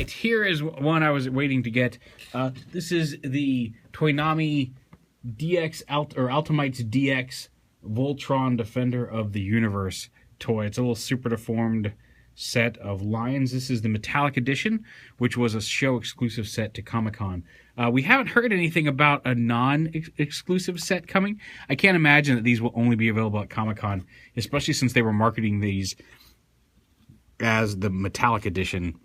right, here is one I was waiting to get. This is the Toynami DX Altimites DX Voltron Defender of the Universe toy. It's a little super deformed set of lions. This is the metallic edition, which was a show exclusive set to Comic-Con. We haven't heard anything about a non-exclusive set coming. I can't imagine that these will only be available at Comic-Con, especially since they were marketing these as the metallic edition.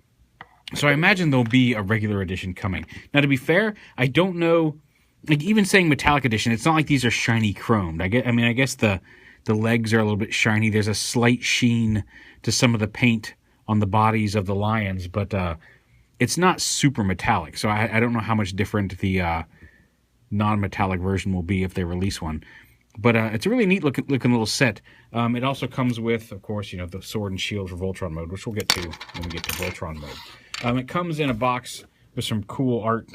So I imagine there'll be a regular edition coming. Now, to be fair, I don't know, like, even saying metallic edition, it's not like these are shiny chromed. I guess the legs are a little bit shiny. There's a slight sheen to some of the paint on the bodies of the lions, but it's not super metallic. So I don't know how much different the non-metallic version will be if they release one. But it's a really neat looking little set. It also comes with, of course, the sword and shield for Voltron mode, which we'll get to when we get to Voltron mode. It comes in a box with some cool art.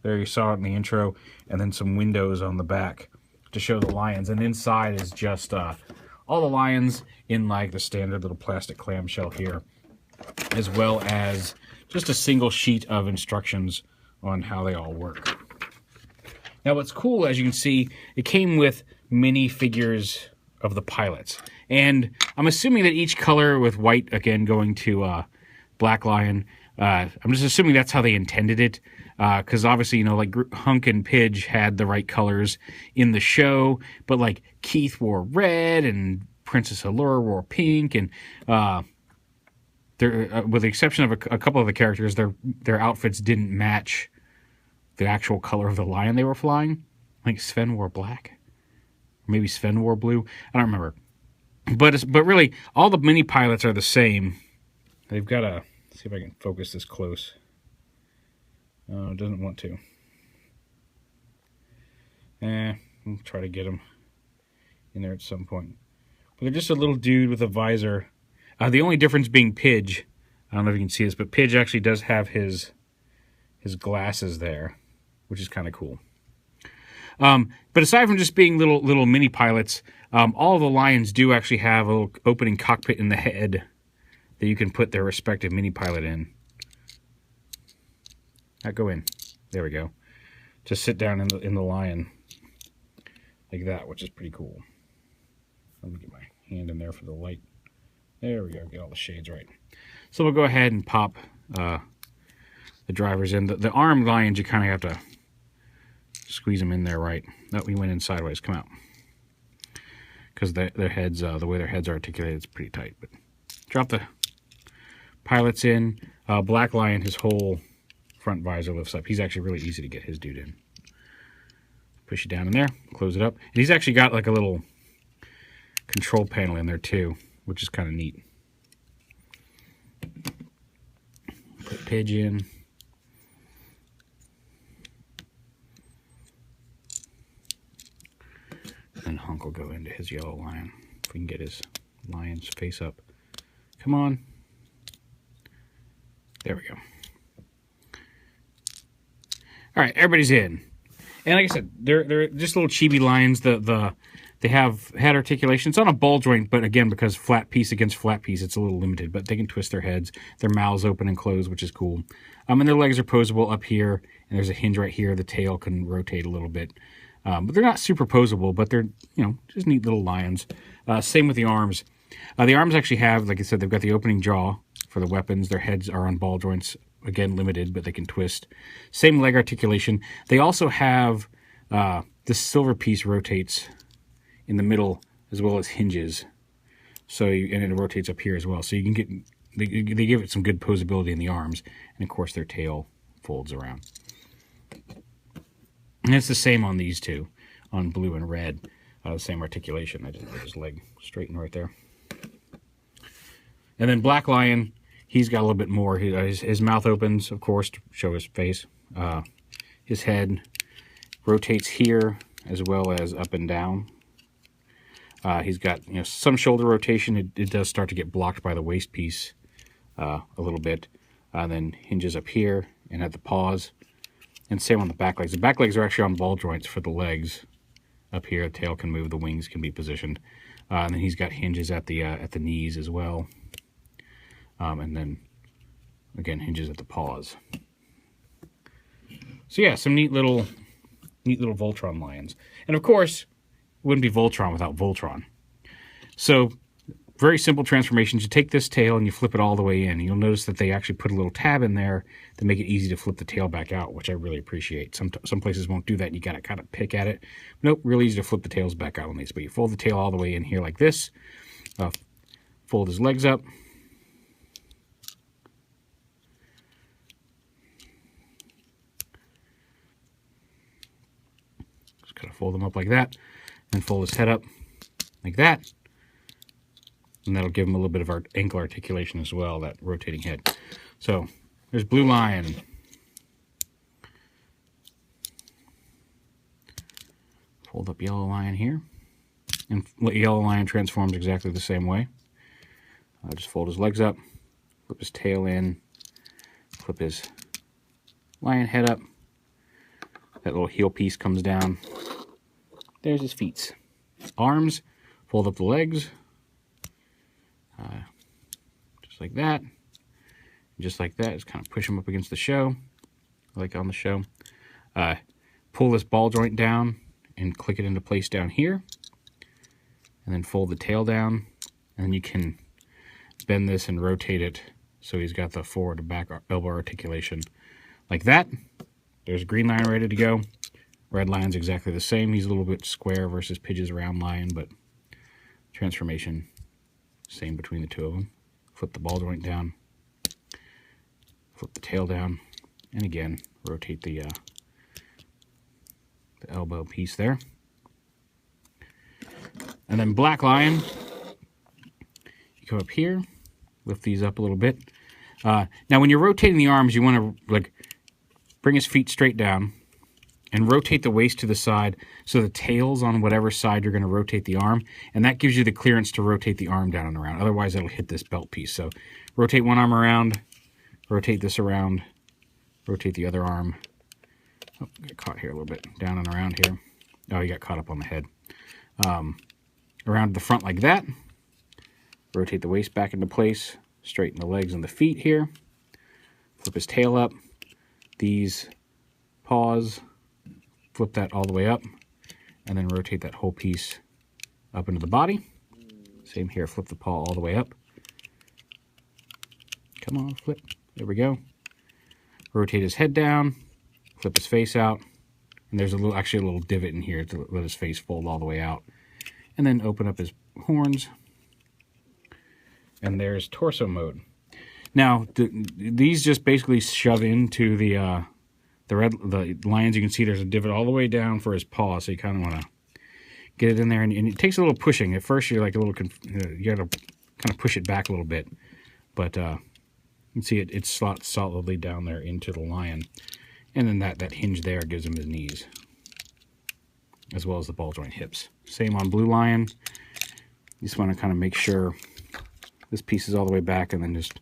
There, you saw it in the intro, and then some windows on the back to show the lions. And inside is just all the lions in like the standard little plastic clamshell here, as well as just a single sheet of instructions on how they all work. Now, what's cool, as you can see, it came with mini figures of the pilots. And I'm assuming that each color, with white, again, going to Black Lion, I'm just assuming that's how they intended it. Because obviously, like Hunk and Pidge had the right colors in the show, but like Keith wore red and Princess Allure wore pink, and with the exception of a couple of the characters, their outfits didn't match the actual color of the lion they were flying. I think Sven wore black. Or maybe Sven wore blue. I don't remember. But really, all the mini pilots are the same. They've got a... See if I can focus this close. It doesn't want to. I'll try to get him in there at some point. But they're just a little dude with a visor. The only difference being Pidge. I don't know if you can see this, but Pidge actually does have his glasses there, which is kind of cool. But aside from just being little mini pilots, all the lions do actually have a little opening cockpit in the head that you can put their respective mini pilot in. Go in. There we go. Just sit down in the lion like that, which is pretty cool. Let me get my hand in there for the light. There we go. Get all the shades right. So we'll go ahead and pop the drivers in. The armed lions, you kind of have to squeeze them in there right. That we went in sideways. Come out. Because their heads, the way their heads are articulated, it's pretty tight. But drop the pilots in. Black Lion, his whole front visor lifts up. He's actually really easy to get his dude in. Push it down in there, close it up. And he's actually got like a little control panel in there too, which is kind of neat. Put Pidge in. And Hunk will go into his yellow lion. If we can get his lion's face up. Come on. There we go. All right, everybody's in. And like I said, they're just little chibi lions. They have head articulation. It's on a ball joint, but again, because flat piece against flat piece, it's a little limited. But they can twist their heads. Their mouths open and close, which is cool. And their legs are posable up here, and there's a hinge right here. The tail can rotate a little bit. But they're not super posable, but they're, just neat little lions. Same with the arms. The arms actually have, like I said, they've got the opening jaw for the weapons. Their heads are on ball joints. Again, limited, but they can twist. Same leg articulation. They also have this silver piece rotates in the middle as well as hinges. So and it rotates up here as well. So you can get they give it some good posability in the arms, and of course their tail folds around. And it's the same on these two, on blue and red. The same articulation. I just put his leg straighten right there. And then Black Lion. He's got a little bit more. His mouth opens, of course, to show his face. His head rotates here as well as up and down. He's got some shoulder rotation. It does start to get blocked by the waist piece a little bit. Then hinges up here and at the paws. And same on the back legs. The back legs are actually on ball joints for the legs. Up here, the tail can move, the wings can be positioned. And then he's got hinges at the knees as well. And then again, hinges at the paws. So yeah, some neat little Voltron lions. And of course, it wouldn't be Voltron without Voltron. So very simple transformations. You take this tail and you flip it all the way in. You'll notice that they actually put a little tab in there to make it easy to flip the tail back out, which I really appreciate. Some places won't do that. You got to kind of pick at it. Nope, really easy to flip the tails back out on these. But you fold the tail all the way in here like this. Fold his legs up. Just kind of fold them up like that. And fold his head up like that. And that'll give him a little bit of our ankle articulation as well, that rotating head. So there's Blue Lion. Fold up Yellow Lion here. And Yellow Lion transforms exactly the same way. Just fold his legs up, flip his tail in, flip his lion head up. That little heel piece comes down. There's his feet. Arms, fold up the legs. Just like that. And just like that, just kind of push them up against the show, like on the show. Pull this ball joint down and click it into place down here. And then fold the tail down. And then you can bend this and rotate it so he's got the forward to back elbow articulation like that. There's Green Lion ready to go. Red Lion's exactly the same. He's a little bit square versus Pidge's round lion, but transformation same between the two of them. Flip the ball joint down, flip the tail down, and again rotate the elbow piece there. And then Black Lion, you come up here, lift these up a little bit. Now when you're rotating the arms, you want to like bring his feet straight down and rotate the waist to the side so the tail's on whatever side you're going to rotate the arm, and that gives you the clearance to rotate the arm down and around. Otherwise, it'll hit this belt piece. So rotate one arm around, rotate this around, rotate the other arm. Oh, got caught here a little bit. Down and around here. Oh, you got caught up on the head. Around the front like that. Rotate the waist back into place. Straighten the legs and the feet here. Flip his tail up. These paws. Flip that all the way up, and then rotate that whole piece up into the body. Same here, flip the paw all the way up. Come on, flip. There we go. Rotate his head down, flip his face out, and there's actually a little divot in here to let his face fold all the way out. And then open up his horns, and there's torso mode. Now, these just basically shove into the lions. You can see there's a divot all the way down for his paw, so you kind of want to get it in there, and it takes a little pushing. At first, you're like a little, you got to kind of push it back a little bit, but you can see it slots solidly down there into the lion, and then that hinge there gives him his knees, as well as the ball joint hips. Same on Blue Lion. You just want to kind of make sure this piece is all the way back, and then just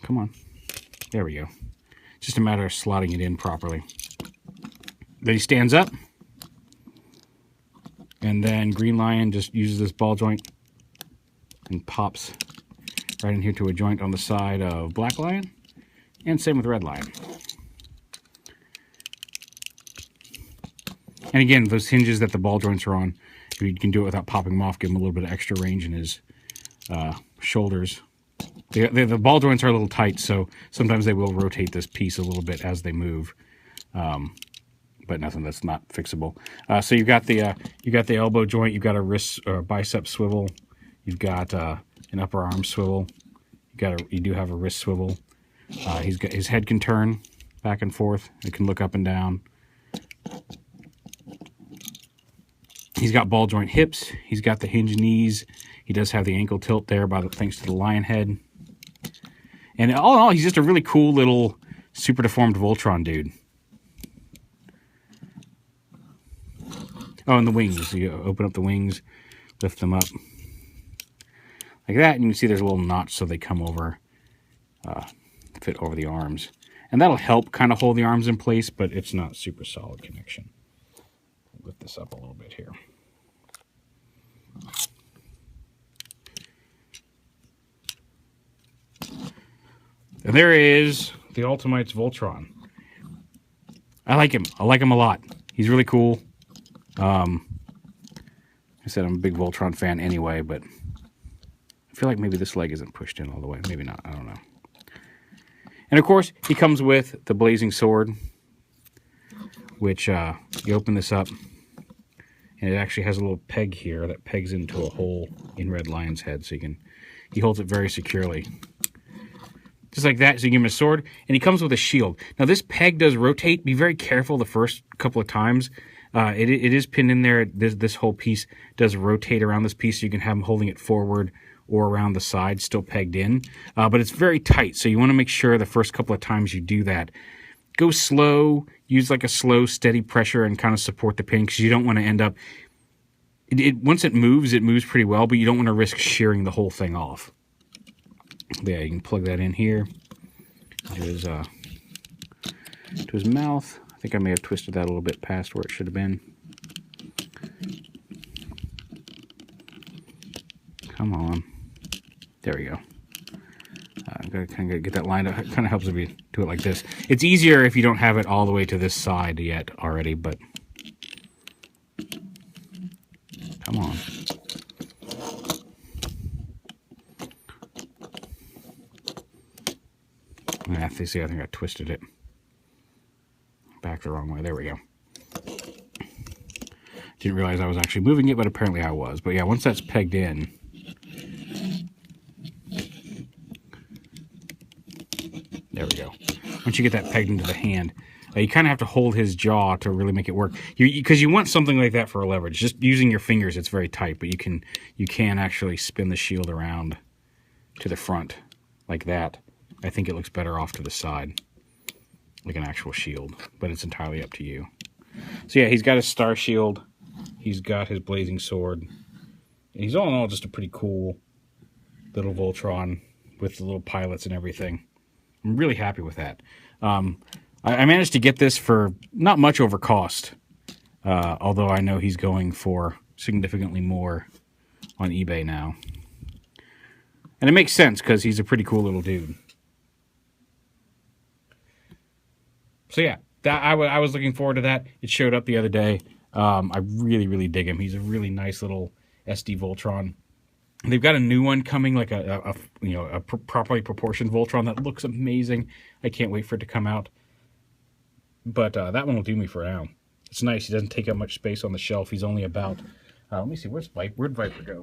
come on. There we go. It's just a matter of slotting it in properly. Then he stands up. And then Green Lion just uses this ball joint and pops right in here to a joint on the side of Black Lion. And same with Red Lion. And again, those hinges that the ball joints are on, you can do it without popping them off, give him a little bit of extra range in his shoulders. The ball joints are a little tight, so sometimes they will rotate this piece a little bit as they move, but nothing that's not fixable. So you've got the elbow joint, you've got a wrist or bicep swivel, you've got an upper arm swivel, you do have a wrist swivel. He's got his head can turn back and forth. It can look up and down. He's got ball joint hips. He's got the hinge knees. He does have the ankle tilt there thanks to the lion head. And all in all, he's just a really cool little super deformed Voltron dude. Oh, and the wings. You open up the wings, lift them up like that, and you can see there's a little notch so they come over, fit over the arms. And that'll help kind of hold the arms in place, but it's not super solid connection. Lift this up a little bit here. And there is the Altimites Voltron. I like him. I like him a lot. He's really cool. I said I'm a big Voltron fan anyway, but I feel like maybe this leg isn't pushed in all the way. Maybe not. I don't know. And of course, he comes with the blazing sword, which you open this up, and it actually has a little peg here that pegs into a hole in Red Lion's head, so he holds it very securely. Just like that, so you give him a sword, and he comes with a shield. Now, this peg does rotate. Be very careful the first couple of times. It is pinned in there. This whole piece does rotate around this piece, so you can have him holding it forward or around the side, still pegged in. But it's very tight, so you want to make sure the first couple of times you do that. Go slow, use like a slow, steady pressure and kind of support the pin, because you don't want to end up... once it moves pretty well, but you don't want to risk shearing the whole thing off. Yeah, you can plug that in here to his mouth. I think I may have twisted that a little bit past where it should have been. Come on. There we go. I've got to kind of get that lined up. It kind of helps if you do it like this. It's easier if you don't have it all the way to this side yet already, but... Come on. I think I twisted it back the wrong way. There we go. Didn't realize I was actually moving it, but apparently I was. But yeah, once that's pegged in, there we go. Once you get that pegged into the hand, you kind of have to hold his jaw to really make it work. Because you want something like that for a leverage. Just using your fingers, it's very tight, but you can actually spin the shield around to the front like that. I think it looks better off to the side, like an actual shield, but it's entirely up to you. So yeah, he's got his star shield, he's got his blazing sword, and he's all in all just a pretty cool little Voltron with the little pilots and everything. I'm really happy with that. I managed to get this for not much over cost, although I know he's going for significantly more on eBay now. And it makes sense, because he's a pretty cool little dude. So yeah, I was looking forward to that. It showed up the other day. I really, really dig him. He's a really nice little SD Voltron. They've got a new one coming, like a properly proportioned Voltron that looks amazing. I can't wait for it to come out. But that one will do me for now. It's nice. He doesn't take up much space on the shelf. He's only about... let me see. Where'd Viper go?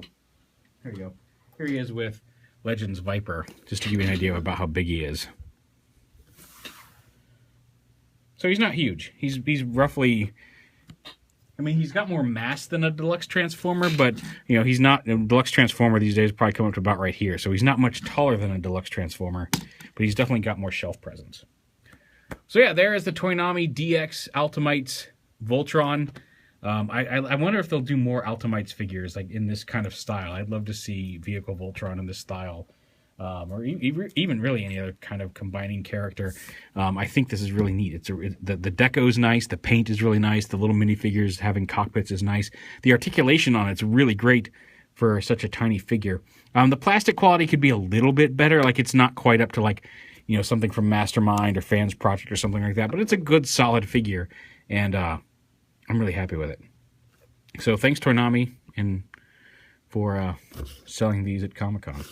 There you go. Here he is with Legends Viper, just to give you an idea about how big he is. So he's not huge. He's roughly... I mean, he's got more mass than a Deluxe Transformer, but, he's not... A Deluxe Transformer these days probably come up to about right here, so he's not much taller than a Deluxe Transformer, but he's definitely got more shelf presence. So yeah, there is the Toynami DX Altimites Voltron. I wonder if they'll do more Altimites figures, like in this kind of style. I'd love to see Vehicle Voltron in this style. Or even really any other kind of combining character. I think this is really neat. The deco's nice, the paint is really nice, the little minifigures having cockpits is nice. The articulation on it's really great for such a tiny figure. The plastic quality could be a little bit better, like it's not quite up to like, something from Mastermind or Fans Project or something like that, but it's a good solid figure, and I'm really happy with it. So thanks Toynami for selling these at Comic-Con.